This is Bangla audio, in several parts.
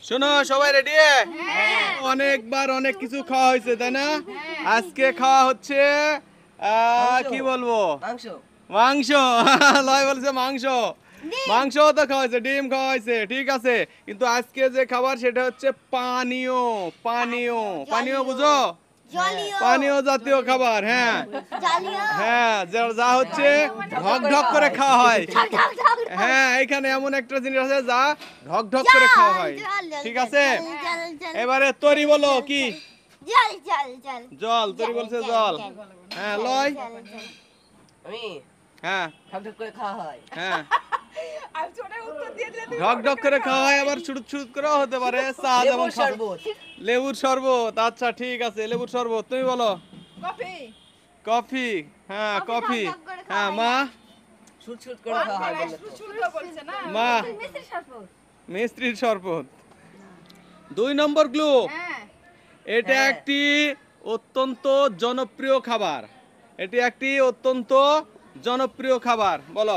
শোনো সবাই রেডি? অনেকবার অনেক কিছু খাওয়া হয়েছে তাই না? আজকে খাওয়া হচ্ছে কি বলবো, মাংস। লয় বলছে মাংস, মাংস তো খাওয়া হয়েছে, ডিম খাওয়া হয়েছে, ঠিক আছে। কিন্তু আজকে যে খাবার সেটা হচ্ছে পানীয়। পানীয় পানীয় বুঝো? পানীয় জাতীয় খাবার। হ্যাঁ হ্যাঁ, যা হচ্ছে ঢক ঢক করে খাওয়া হয়। হ্যাঁ, এখানে এমন একটা জিনিস আছে যা ঢক ঢক করে খাওয়া হয়, ঠিক আছে। এবারে তরি বলো কি? জল। তরি বলছে জল। হ্যাঁ লয়? হ্যাঁ ঢক ঢক করে খাওয়া হয়, আবার ছুটুত ছুটুত করেও হতে পারে। চা যেমন লেবুর শরবত। আচ্ছা ঠিক আছে, লেবুর শরবত। তুমি বলো? কফি। হ্যাঁ কফি। হ্যাঁ মা? মা মিস্ত্রির শরবত। 2 নম্বর ক্লু, এটা একটি অত্যন্ত জনপ্রিয় খাবার। এটি একটি অত্যন্ত জনপ্রিয় খাবার। বলো?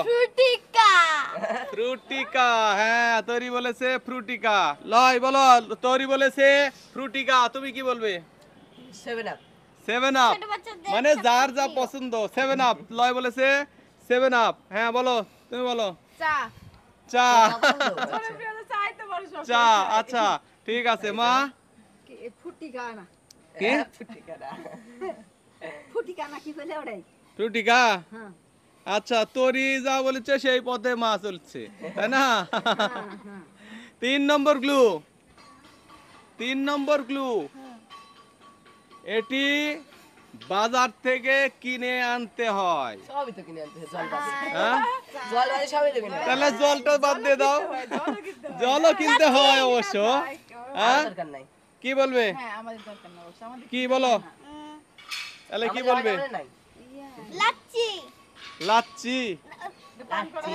ফ্রুটিকা। হ্যাঁ তরি বলেছে ফ্রুটিকা। লয় বলো? তরি বলেছে ফ্রুটিকা, তুমি কি বলবে? 7 আপ। মানে যার যা পছন্দ। 7 আপ। লয় বলেছে 7 আপ। হ্যাঁ বলো, তুমি বলো? চা। চা। চা। আচ্ছা ঠিক আছে। মা? ফ্রুটিকা না কি? ফ্রুটিকা না কি বলে ওটাই? ফ্রুটিকা। আচ্ছা, তরি যা বলেছে সেই পথে মা চলছে, তাই না? 3 নম্বর ক্লু। 3 নম্বর ক্লু, এটি বাজার থেকে কিনে আনতে হয়। সবই তো কিনে আনতে হয়। হ্যাঁ জল বাদে সবই তো কিনে। তাহলে জলটা বাদ দিয়ে দাও, জলও কিনতে হয় অবশ্য। হ্যাঁ কি বলবে? হ্যাঁ আমাদের দরকার না অবশ্য। আমাদের কি বলো? তাহলে কি বলবে? লাচ্ছি। লাচ্ছি।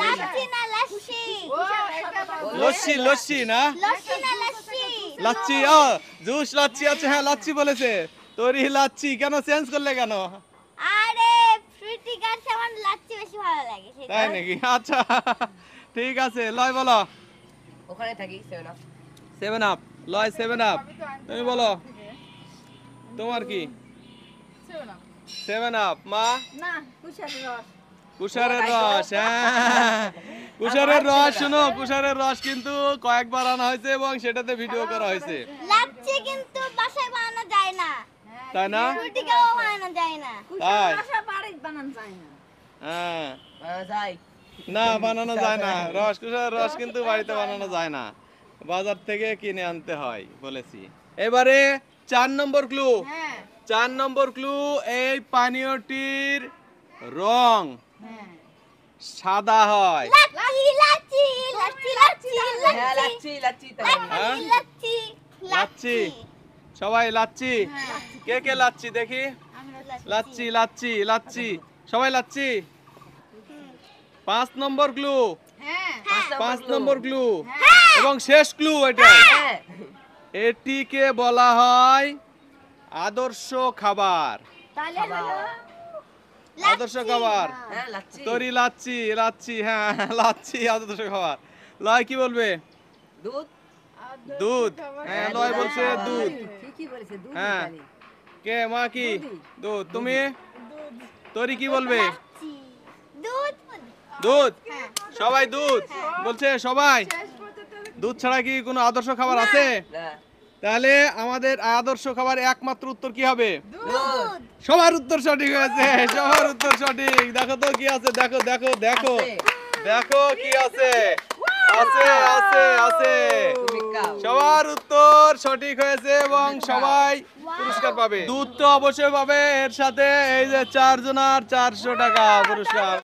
লাচ্ছি না লস্যি। লস্যি। লস্যি না লস্যি না লস্যি। লাচ্ছি। জুস লাচ্ছি আছে। হ্যাঁ লাচ্ছি বলেছে। তোরি লাচ্ছি কেন চেঞ্জ করলে কেন? আরে ফ্রুটিকার সমান লাচ্ছি বেশি ভালো লাগে সেটা। তাই নাকি? আচ্ছা ঠিক আছে। লয় বলো? ওখানে থাকি 7 আপ। 7 আপ। লয় 7 আপ। তুমি বলো তোমার কি? 7 আপ। 7 আপ। মা? না কুশারের রস। কুশারের রস। হ্যাঁ কুশারের রস। শুনো, কুশারের রস কিন্তু কয়েকবার আনা হয়েছে এবং সেটাতে ভিডিও করা হয়েছে। লাচ্ছি কিন্তু বাসায় বানানো যায় না, তাই না? ফ্রুটিকাও বানানো যায় না। কুশারের রস বাড়িতে বানানো যায় না। হ্যাঁ বানানো যায় না, বানানো যায় না। কুশারের রস কিন্তু বাড়িতে বানানো যায় না, বাজার থেকে কিনে আনতে হয় বলেছি। এবারে 4 নম্বর ক্লু। 4 নম্বর ক্লু, এই পানীয়টির রং সাদা হয়। লাচ্ছি। সবাই লাচ্ছি। কে কে লাচ্ছি দেখি? লাচ্ছি লাচ্ছি লাচ্ছি। সবাই লাচ্ছি। 5 নম্বর ক্লু। 5 নম্বর ক্লু এবং শেষ ক্লু এটা। এটিকে বলা হয় আদর্শ খাবার। আদর্শ খাবার। তরি লাচ্ছি। লাচ্ছি। হ্যাঁ লাচ্ছি আদর্শ খাবার। লয় কি বলবে? দুধ। দুধ। হ্যাঁ লয় বলছে দুধ। ঠিকই বলেছে দুধ। হ্যাঁ কে মা কি? দুধ। তুমি? তরি কি বলবে? দুধ। দুধ। সবাই দুধ বলছে। সবাই দুধ ছাড়া কি কোনো আদর্শ খাবার আছে? তাহলে আমাদের আদর্শ খাবার একমাত্র উত্তর কি হবে? সবার উত্তর সঠিক হয়েছে। সবার উত্তর সঠিক। দেখো তো কি আছে, দেখো দেখো দেখো দেখো কি আছে। আছে আছে আছে। সবার উত্তর সঠিক হয়েছে এবং সবাই পুরস্কার পাবে। দুধ তো অবশ্যই পাবে, এর সাথে এই যে 4 জনার 400 টাকা পুরস্কার।